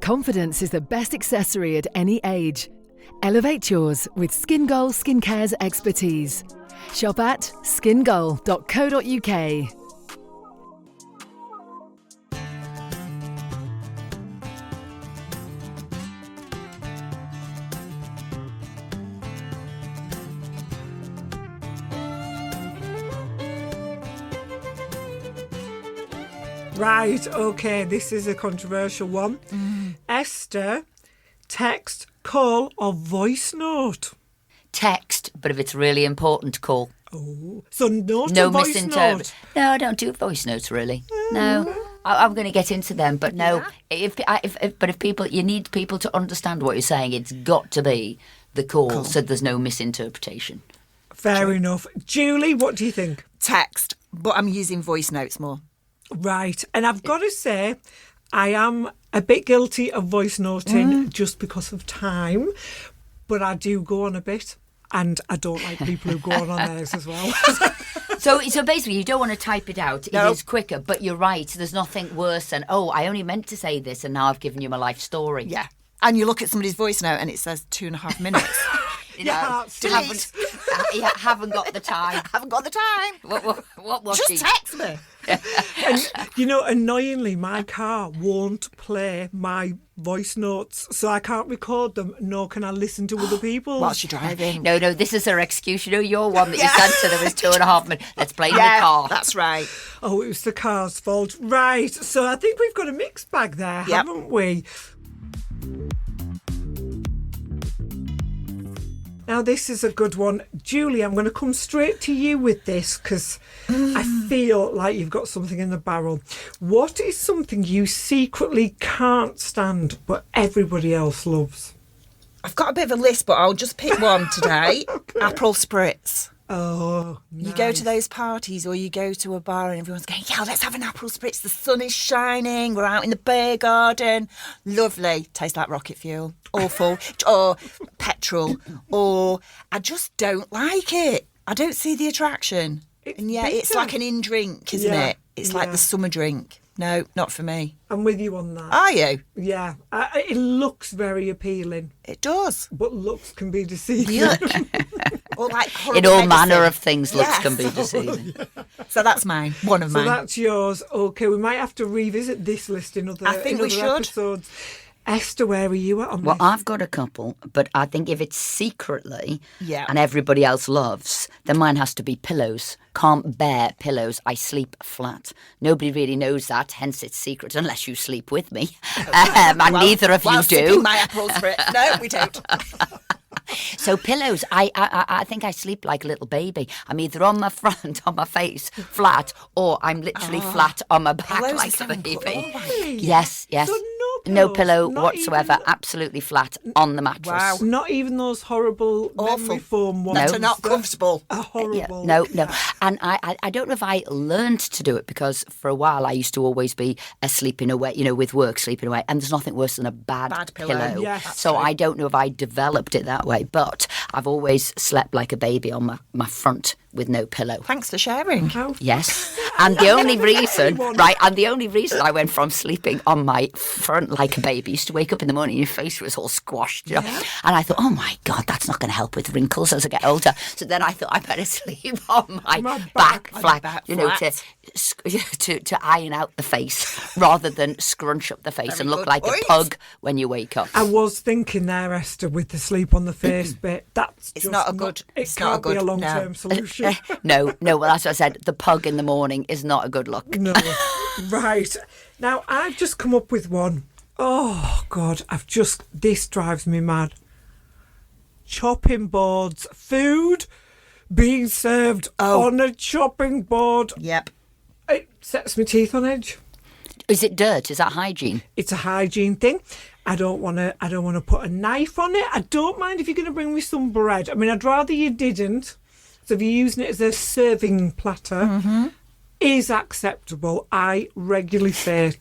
Confidence is the best accessory at any age. Elevate yours with Skin Goal Skincare's expertise. Shop at skingoal.co.uk. Right, okay, this is a controversial one. Esther, text, call or voice note? Text, but if it's really important, call. Oh, so not No a voice misinterpret. note? No, I don't do voice notes really. No, I'm going to get into them, but no. If people, you need people to understand what you're saying. It's got to be the call, so there's no misinterpretation. Fair enough. Julie, what do you think? Text, but I'm using voice notes more. Right, and I've got to say, I am a bit guilty of voice noting just because of time, but I do go on a bit, and I don't like people who go on theirs as well. So basically, you don't want to type it out. No. It is quicker, but you're right. There's nothing worse than, I only meant to say this, and now I've given you my life story. Yeah. And you look at somebody's voice note and it says 2.5 minutes. You know, delete. haven't got the time. Haven't got the time. What was she? Just text me. And, annoyingly, my car won't play my voice notes, so I can't record them, nor can I listen to other people's. Whilst you're driving. No, this is her excuse. Your one that you sent to them was 2.5 minutes. Let's play in the car. That's right. Oh, it was the car's fault. Right, so I think we've got a mixed bag there, haven't we? Now, this is a good one. Julie, I'm going to come straight to you with this because I feel like you've got something in the barrel. What is something you secretly can't stand but everybody else loves? I've got a bit of a list, but I'll just pick one today. Okay. Aperol Spritz. Oh, nice. You go to those parties or you go to a bar and everyone's going, let's have an Aperol Spritz. The sun is shining. We're out in the beer garden. Lovely. Tastes like rocket fuel. Awful. Or petrol. Or I just don't like it. I don't see the attraction. It's it's bitter. like an in-drink, isn't it? It's like the summer drink. No, not for me. I'm with you on that. Are you? Yeah. It looks very appealing, It does. but looks can be deceiving. Yuck. Or like horrible In all medicine. manner of things, looks Yes. can be deceiving. So that's mine. One of So mine. that's yours. Okay, we might have to revisit this list in other, I think in we other should. episodes. Esther, where are you at on Well, this? I've got a couple, but I think if it's secretly Yeah. and everybody else loves, then mine has to be pillows. Can't bear pillows. I sleep flat. Nobody really knows that, hence it's secret, unless you sleep with me. And neither of you While do. sipping my Aperol Spritz. No, we don't. So pillows, I think I sleep like a little baby. I'm either on my front, on my face, flat, or I'm literally flat on my back Pillows like are a so baby. important. Yes. So No pillows, pillow not whatsoever, even- absolutely flat on the mattress. Wow. Not even those horrible memory foam ones. That are not comfortable. Are horrible. No. And I don't know if I learned to do it because for a while I used to always be sleeping away, with work, sleeping away. And there's nothing worse than a bad pillow. Yes. So I don't know if I developed it that way, but I've always slept like a baby on my front with no pillow. Thanks for sharing. How- Yes. And the only reason, I went from sleeping on my front like a baby, used to wake up in the morning, your face was all squashed, and I thought, oh my God, that's not going to help with wrinkles as I get older. So then I thought I better sleep on my back flat, back flat. To iron out the face rather than scrunch up the face Very and look good like point. a pug when you wake up. I was thinking there, Esther, with the sleep on the face bit. That's It's just not a good- It it's not a can't be a good- long-term no. solution. No, well, that's what I said. The pug in the morning is not a good look. No. Right. Now, I've just come up with one. Oh, God. This drives me mad. Chopping boards. Food being served on a chopping board. Yep. It sets my teeth on edge. Is it dirt? Is that hygiene? It's a hygiene thing. I don't want to put a knife on it. I don't mind if you're going to bring me some bread. I mean, I'd rather you didn't. So if you're using it as a serving platter, is acceptable. I regularly say.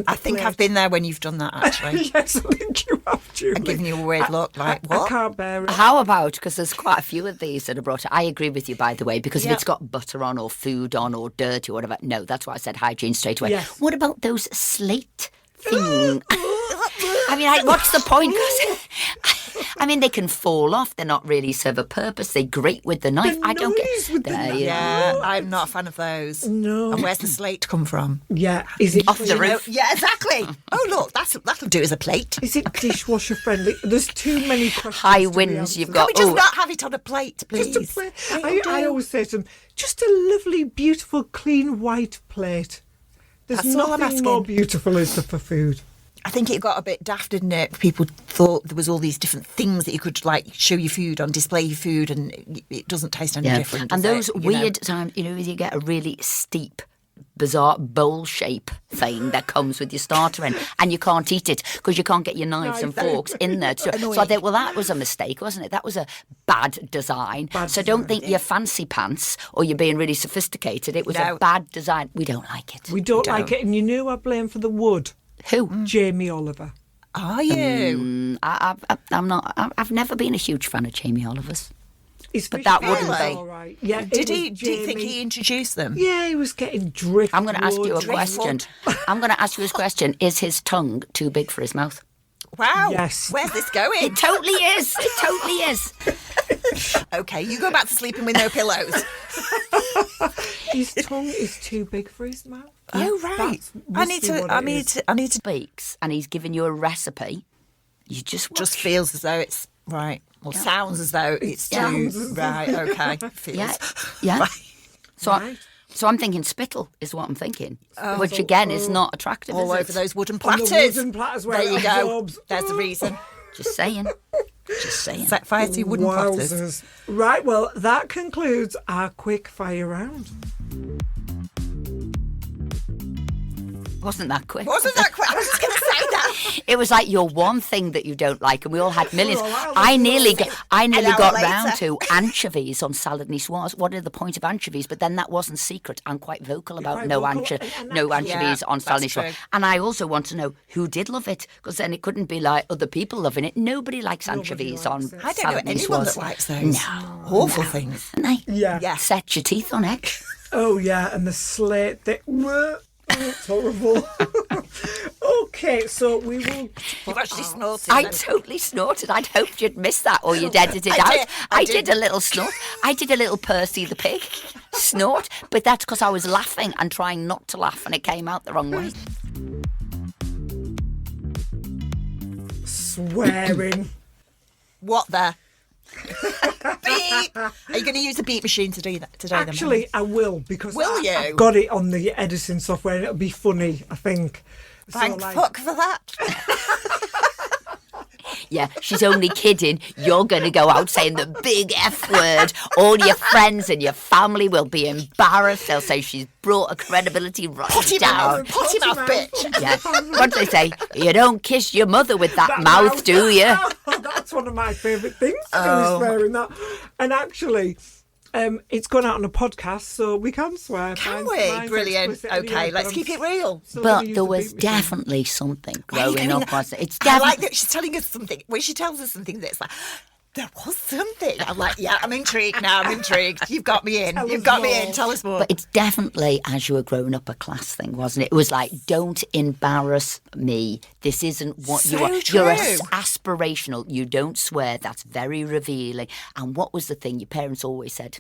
I think I've been there when you've done that, actually. Yes, I think you have, Julie. And given you a weird look, like, I what? can't bear it. How about, because there's quite a few of these that are brought I agree with you, by the way, because if it's got butter on or food on or dirt or whatever, no, that's why I said hygiene straight away. Yes. What about those slate things? I mean, what's the point? 'Cause, I mean, they can fall off. They're not really serve a purpose. They grate with the knife. I don't noise with get. the knife. Yeah, I'm not a fan of those. No. And where's the slate come from? Yeah. Is it Off the roof. Yeah, exactly. Oh, look, that'll do as a plate. Is it dishwasher friendly? There's too many questions. High to be winds. answered. You've Can got. we just not have it on a plate, please? Just a plate. I always say to them, just a lovely, beautiful, clean white plate. There's That's all I'm nothing more asking. beautiful, is there, for food? I think it got a bit daft, didn't it? People thought there was all these different things that you could like show your food on, display your food, and it doesn't taste any different. And does those it? You know? weird times, you get a really steep, bizarre bowl shape thing that comes with your starter in, and you can't eat it because you can't get your knives and forks in there. So I thought, well, that was a mistake, wasn't it? That was a bad design. So don't think you're fancy pants or you're being really sophisticated. It was a bad design. We don't like it. We don't like it, and you know I blame for the wood. Who? Jamie Oliver. Are you? I'm not. I've never been a huge fan of Jamie Oliver's. But that wouldn't be. all right. Yeah, Did it was do you think Jamie. he introduced them? Yeah, he was getting driftwood. I'm going to ask you a Driftwood. question. I'm going to ask you this question: is his tongue too big for his mouth? Wow. Yes. Where's this going? It totally is. It totally is. Okay, you go back to sleeping with no pillows. His tongue is too big for his mouth. Oh right. I need to. Speaks, and he's giving you a recipe. You just watch. Just feels as though it's right. Or sounds as though it's sounds too as though- right. Okay. Feels. Yeah. Right. So, so I'm thinking spittle is what I'm thinking, which again is not attractive. All is over it? those wooden On platters. the wooden platters where There you it go. absorbs. There's the reason. Just saying. Just saying. Set fire to your wooden platters. Wowzers. Right, well, that concludes our quick fire round. Wasn't that quick? Wasn't that quick? I was just going to say that. It was like your one thing that you don't like, and we all had millions. Oh, I nearly An hour got later. round to anchovies on salad niçoise. What are the point of anchovies? But then that wasn't secret. I'm quite vocal about quite no, vocal, no anchovies on salad that's niçoise. true. And I also want to know who did love it, because then it couldn't be like other people loving it. Nobody likes anchovies on likes it. I don't know salad anyone niçoise. that likes those. No. Awful things. And they Yeah. set your teeth on edge. Oh, yeah, and the slate. It's horrible. Okay, so we will. You've actually snorted. I then. totally snorted. I'd hoped you'd missed that, or you'd edited it I out. did. I I did did. a little snort. I did a little Percy the pig snort, but that's because I was laughing and trying not to laugh, and it came out the wrong way. Swearing. What the? Beep. Are you going to use a beep machine to do that today? Actually, I will, because Will you? I've got it on the editing software and it'll be funny, I think. So, Thank like, fuck for that. Yeah, she's only kidding. You're going to go out saying the big F word. All your friends and your family will be embarrassed. They'll say she's brought her credibility right Potty down. mouth. Potty mouth, bitch. Yeah. What do they say? You don't kiss your mother with that mouth, do you? That's one of my favourite things to do, is swearing that. And actually, it's gone out on a podcast, so we can swear. Can Mine's we? Brilliant. explicit anyway, Okay, but let's I'm keep it real. still gonna But use there the was beep machine. definitely something Where are you growing going up, with wasn't it? It's I definitely. like that she's telling us something. When she tells us something that's like, there was something. I'm like, yeah, I'm intrigued now. I'm intrigued. You've got me in. Tell You've us got me more. in. Tell us more. But it's definitely, as you were growing up, a class thing, wasn't it? It was like, don't embarrass me. This isn't what you So are. true. You're aspirational. You don't swear. That's very revealing. And what was the thing? Your parents always said,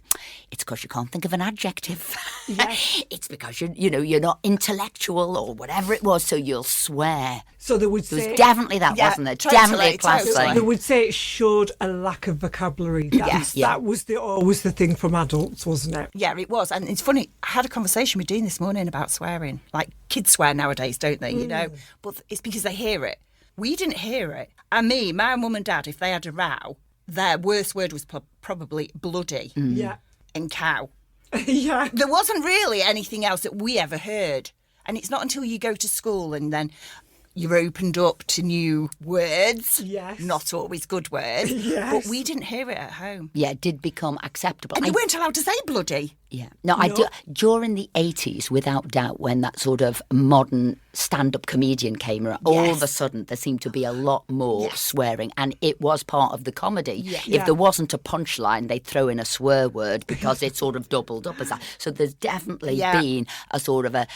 it's because you can't think of an adjective. Yes. It's because you're not intellectual or whatever it was, so you'll swear. So they would There say. was definitely that, Yeah, wasn't there? totally, Definitely a class totally. thing. They would say it showed a lack of vocabulary. That was always the thing from adults, wasn't it? Yeah, it was. And it's funny, I had a conversation with Dean this morning about swearing. Like, kids swear nowadays, don't they? You know? But it's because they hear it. We didn't hear it. And me, my mum and dad, if they had a row, their worst word was probably bloody Yeah. and cow. Yeah. There wasn't really anything else that we ever heard. And it's not until you go to school and then you're opened up to new words. Yes. Not always good words. Yes. But we didn't hear it at home. Yeah, it did become acceptable. And you weren't allowed to say bloody. Yeah. No, I do. During the 80s, without doubt, when that sort of modern stand-up comedian came around, all of a sudden there seemed to be a lot more swearing, and it was part of the comedy. If there wasn't a punchline, they'd throw in a swear word because it sort of doubled up as that. So there's definitely been a sort of a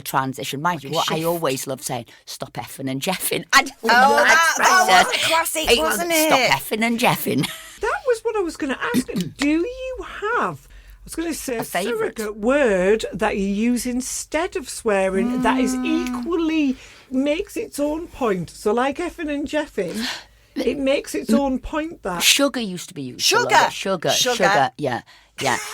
transition. Mind you, what I always love saying, stop effing and jeffing. That was a classic, wasn't it? Stop effing and jeffing. That was what I was going to ask. Do you have... I was going to say a favourite surrogate word that you use instead of swearing that is equally makes its own point. So like effing and jeffing, it makes its own point that. Sugar used to be used. Sugar. Sugar. Yeah.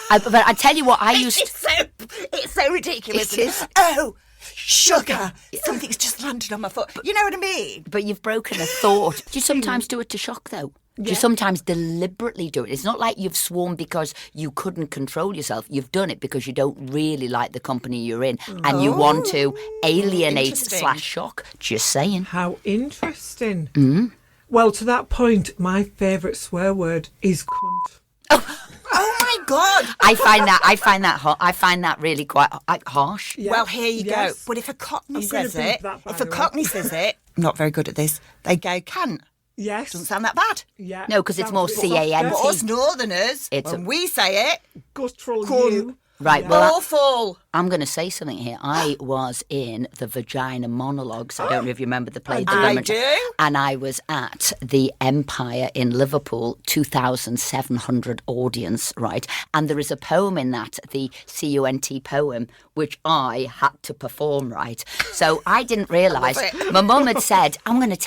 But I tell you what, I used. It's so ridiculous. It is. Oh, sugar. Something's just landed on my foot. You know what I mean? But you've broken a thought. Do you sometimes do it to shock, though? Do you sometimes deliberately do it? It's not like you've sworn because you couldn't control yourself. You've done it because you don't really like the company you're in and you want to alienate / shock. Just saying. How interesting. Well, to that point, my favourite swear word is cunt. Oh my God! I find that really quite harsh. Yeah. Well, here you go. But if a Cockney says it, I'm not very good at this. They go cant. Yes. Doesn't sound that bad. Yeah. No, because it's more CANT. But us Northerners, when we say it, guttural you. Right, well, awful. I'm going to say something here. I was in the Vagina Monologues. I don't know if you remember the play. I do. And I was at the Empire in Liverpool, 2,700 audience, right? And there is a poem in that, the CUNT poem, which I had to perform, right? So I didn't realise. My mum had said, I won't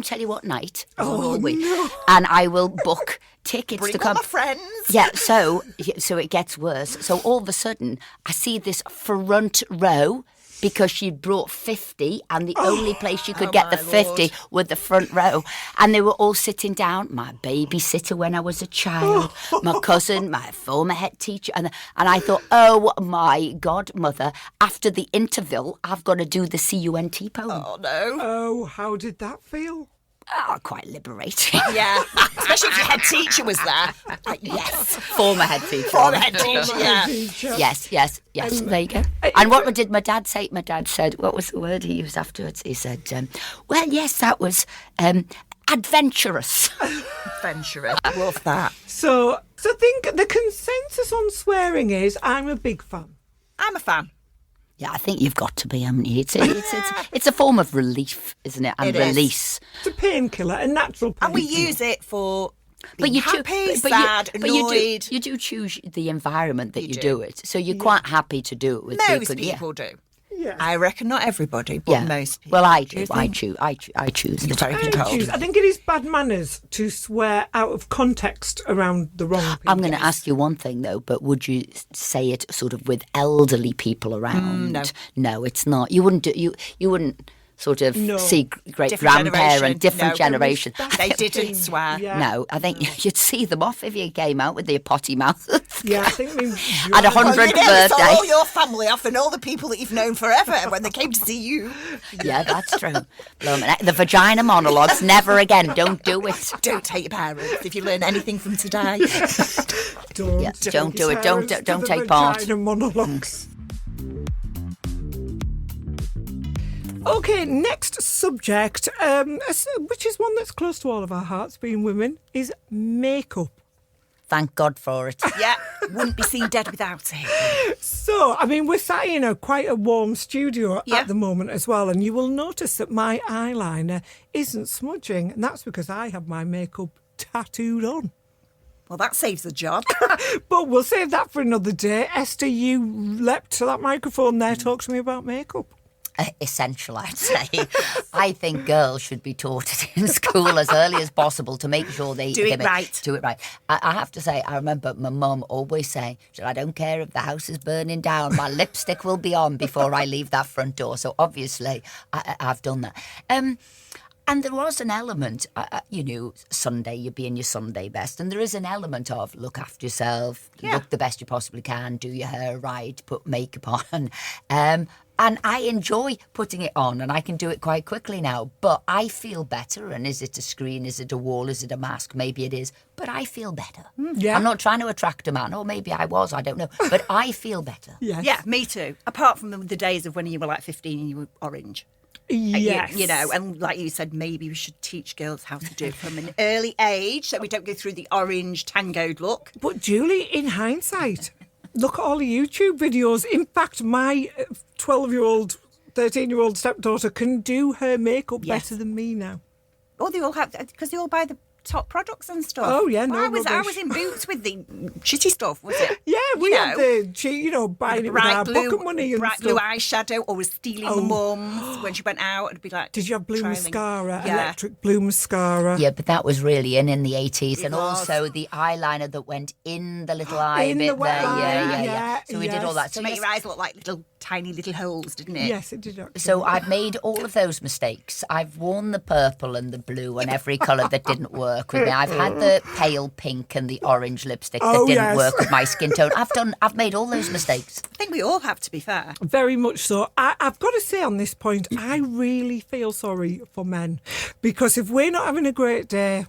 tell you what night. Oh, no. And I will book tickets Bring to come. all my friends. Yeah, so it gets worse. So all of a sudden, I see this front row because she'd brought 50 and the only place you could get the 50 was the front row. And they were all sitting down. My babysitter when I was a child, my cousin, my former head teacher. And I thought, oh my God, Mother, after the interval, I've got to do the CUNT poem. Oh, no. Oh, how did that feel? Oh, quite liberating. Yeah, especially if your head teacher was there. Yes. Former head teacher. Former head teacher, yeah. Yes. There you go. And what did my dad say? My dad said, what was the word he used afterwards? He said, well, yes, that was adventurous. Adventurous. Love that. So I think the consensus on swearing is I'm a big fan. I'm a fan. Yeah, I think you've got to be, haven't you? It's a form of relief, isn't it? And release. It's a painkiller, a natural painkiller. And we use it for But you happy, do, sad, but annoyed. you do choose the environment that you do. do it. So you're quite happy to do it with Most people. people do. Yeah. I reckon not everybody, but most people. Well, I Do you do. I think? choose. I choose. You're very I controlled. think it is bad manners to swear out of context around the wrong people. I'm going to ask you one thing though, but would you say it sort of with elderly people around? No, it's not. You wouldn't do. You wouldn't sort of see great Different grandparent, different No, generation. They didn't swear. Yeah. No, I think you'd see them off if you came out with your potty mouth. Yeah, I think we At 100th Well, you never birthday. saw all your family off and all the people that you've known forever when they came to see you. Yeah, that's true. Blimey, the Vagina Monologues, never again. Don't do it. Don't hate your parents if you learn anything from today. Don't do it. Don't take part. Vagina monologues. Okay, next subject, which is one that's close to all of our hearts, being women, is makeup. Thank God for it. Yeah, wouldn't be seen dead without it. So, I mean, we're sat in quite a warm studio Yeah. at the moment as well, and you will notice that my eyeliner isn't smudging, and that's because I have my makeup tattooed on. Well, that saves the job. But we'll save that for another day. Esther, you leapt to that microphone there. Talk to me about makeup. Essential, I'd say. I think girls should be taught it in school as early as possible to make sure they Do it right. Do it right. I have to say, I remember my mum always saying, I don't care if the house is burning down, my lipstick will be on before I leave that front door. So obviously, I've done that. And there was an element, Sunday, you'd be in your Sunday best. And there is an element of look after yourself, look the best you possibly can, do your hair right, put makeup on. And I enjoy putting it on, and I can do it quite quickly now. But I feel better. And is it a screen? Is it a wall? Is it a mask? Maybe it is. But I feel better. Yeah. I'm not trying to attract a man, or maybe I was. I don't know. But I feel better. Yes. Yeah, me too. Apart from the days of when you were like 15 and you were orange. Yes. You know, and like you said, maybe we should teach girls how to do it from an early age so we don't go through the orange tangoed look. But Julie, in hindsight, look at all the YouTube videos. In fact, my 12-year-old, 13-year-old stepdaughter can do her makeup better than me now. Oh, they all have, because they all buy the top products and stuff. Oh, yeah, no I was rubbish. in Boots with the shitty stuff, was it? Yeah, we You had buying it with our pocket money and bright stuff. blue eyeshadow, or was stealing the mum's when she went out. It'd be like, Did you have blue trialing. mascara? Yeah. Electric blue mascara? Yeah, but that was really in the 80s. And was. also the eyeliner that went in the little eye In the bit there. eye, Yeah. So we did all that. To So make yes, your eyes look like tiny little holes, didn't it? Yes, it did actually. So I've made all of those mistakes. I've worn the purple and the blue and every colour that didn't work with me. I've had the pale pink and the orange lipstick that Oh, didn't yes. work with my skin tone. I've made all those mistakes. I think we all have, to be fair. Very much so. I've got to say on this point, I really feel sorry for men, because if we're not having a great day,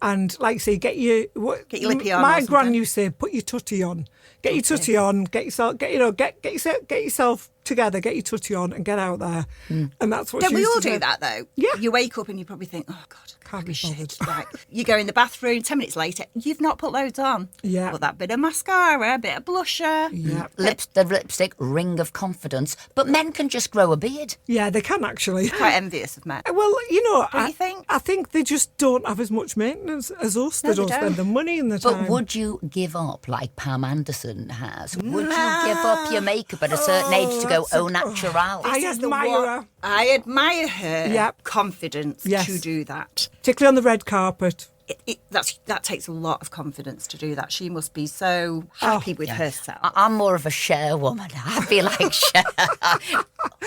and like say, get your lippy on or My something. gran used to say, put your tutty on. Get your tutty on. Get yourself together. Get your tutty on and get out there. And that's what Don't she we used all to do say. that, though? Yeah. You wake up and you probably think, oh, God, Can't be bothered. shit. Right. You go in the bathroom, 10 minutes later, you've not put loads on. Yeah. Put that bit of mascara, a bit of blusher. Yeah. The lipstick, ring of confidence. But men can just grow a beard. Yeah, they can actually. Quite envious of men. Well, Don't you think? I think they just don't have as much maintenance as us. No, they they don't spend don't. the money and the But time. would you give up like Pam Anderson has? Would you give up your makeup at a certain age to go au natural? I This is the admire one- her. I admire her Yep. confidence Yes. to do that. Particularly on the red carpet. That takes a lot of confidence to do that. She must be so happy with herself. I'm more of a Cher woman. I feel like Cher.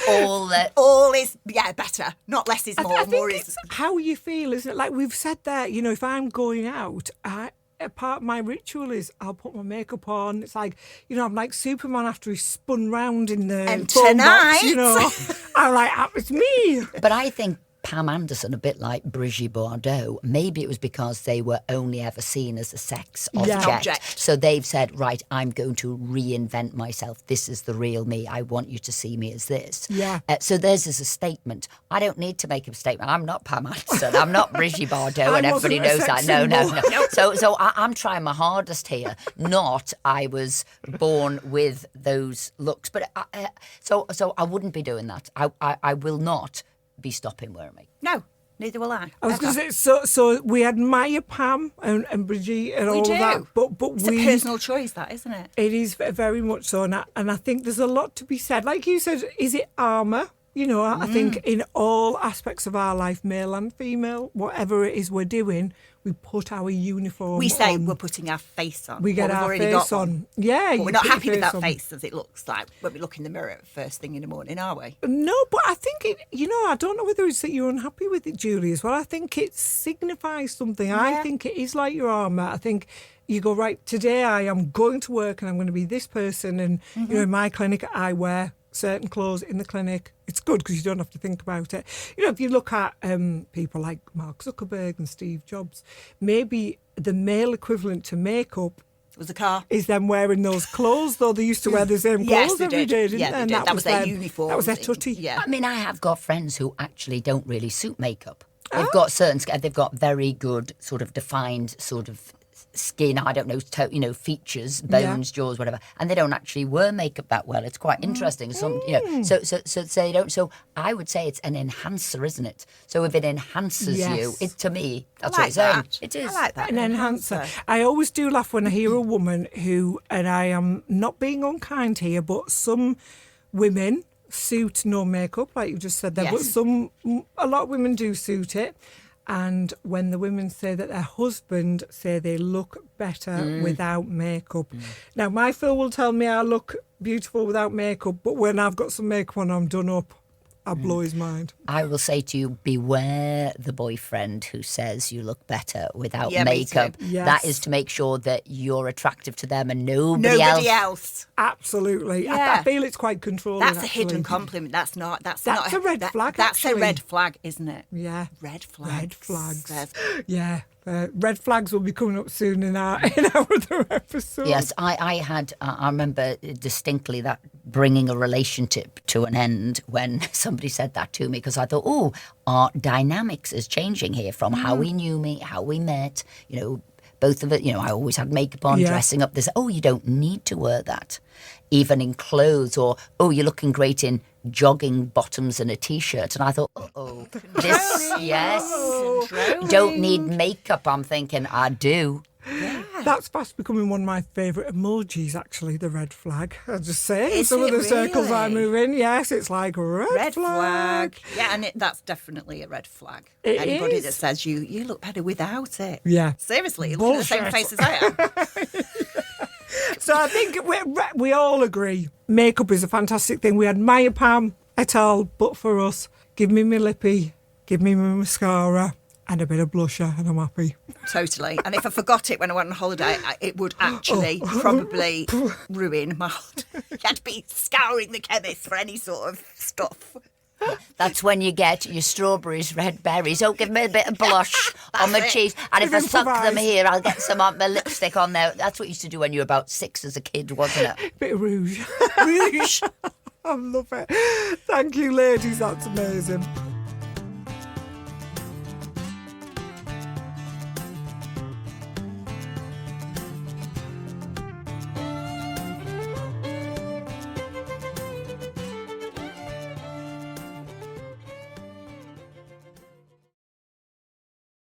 All is better, not less is more. I think More it's is how you feel, isn't it? Like we've said there, if I'm going out, a part of my ritual is I'll put my makeup on. It's like, I'm like Superman after he's spun round in the And phone box, tonight- I'm like, it's me. But I think Pam Anderson, a bit like Brigitte Bardot, maybe it was because they were only ever seen as a sex object. So they've said, right, I'm going to reinvent myself. This is the real me. I want you to see me as this. Yeah. So theirs is a statement. I don't need to make a statement. I'm not Pam Anderson. I'm not Brigitte Bardot, and everybody wasn't a knows that. sex No. symbol. So I'm trying my hardest here. Not I was born with those looks. But so I wouldn't be doing that. I will not be stopping wearing makeup. no. Neither will I. I was going to say, so we admire Pam and Brigitte and We all do. of that, but It's a personal choice, that, isn't it? It is very much so, and I think there's a lot to be said. Like you said, is it armour? I think in all aspects of our life, male and female, whatever it is we're doing, we put our uniform We say on. we're putting our face on. We get Well, we've our already face got one. on. Yeah, But you we're not put your happy with that on. face as it looks like when we look in the mirror first thing in the morning, are we? No, but I think it, I don't know whether it's that you're unhappy with it, Julie, as well. I think it signifies something. I Yeah. think it is like your armour. I think you go, right, today I am going to work and I'm going to be this person. And, in my clinic, I wear certain clothes in the clinic. It's good because you don't have to think about it. If you look at people like Mark Zuckerberg and Steve Jobs, maybe the male equivalent to makeup It was a car. is them wearing those clothes, though they used to wear the same Yes, clothes they every did. day, didn't Yeah, they? they And did. That was their uniform. That was their tutty. Yeah. I mean, I have got friends who actually don't really suit makeup. They've got they've got very good sort of defined sort of skin, I don't know, features, bones, jaws, whatever, and they don't actually wear makeup that well. It's quite interesting. So they don't. So I would say it's an enhancer, isn't it? So if it enhances you, Yes. to me, that's I what like it's saying. that. It is. I like that. An enhancer. I always do laugh when I hear a woman who, and I am not being unkind here, but some women suit no makeup, like you just said there, Yes. but a lot of women do suit it. And when the women say that their husband say they look better without makeup. Now, my Phil will tell me I look beautiful without makeup, but when I've got some makeup on, I'm done up. I'll blow his mind. I will say to you, beware the boyfriend who says you look better without Yeah, me makeup. too. Yes. That is to make sure that you're attractive to them and nobody Nobody else. else. Absolutely. Yeah. I feel it's quite controlling. That's a actually. hidden compliment. That's not That's a red flag, That's a actually. red flag, isn't it? Yeah. Red flags. Red flags. There's- Yeah. Red flags will be coming up soon in our other episode. Yes, I remember distinctly that bringing a relationship to an end when somebody said that to me, because I thought, oh, our dynamics is changing here from how we knew me, how we met, both of it, I always had makeup on, Yeah. dressing up. This, oh, you don't need to wear that, even in clothes, or, oh, you're looking great in jogging bottoms and a T-shirt. And I thought, this, yes, you don't need makeup. I'm thinking, I do. That's fast becoming one of my favourite emojis, actually, the red flag. I just say, Is some of it the circles I really? move in, yes, it's like red flag. Yeah, and that's definitely a red flag. It Anybody is. that says you look better without it. Yeah. Seriously, you look at the same Bullshit. face as I am. So I think we all agree makeup is a fantastic thing. We admire Pam et al., but for us, give me my lippy, give me my mascara and a bit of blusher and I'm happy. Totally. And if I forgot it when I went on holiday, it would actually probably ruin my holiday. You had to be scouring the chemist for any sort of stuff. That's when you get your strawberries, red berries. Oh, give me a bit of blush on my That's it. cheeks. And if I suck them Improvise. here, I'll get some on my lipstick on there. That's what you used to do when you were about 6 as a kid, wasn't it? Bit of rouge. Rouge. I love it. Thank you, ladies. That's amazing.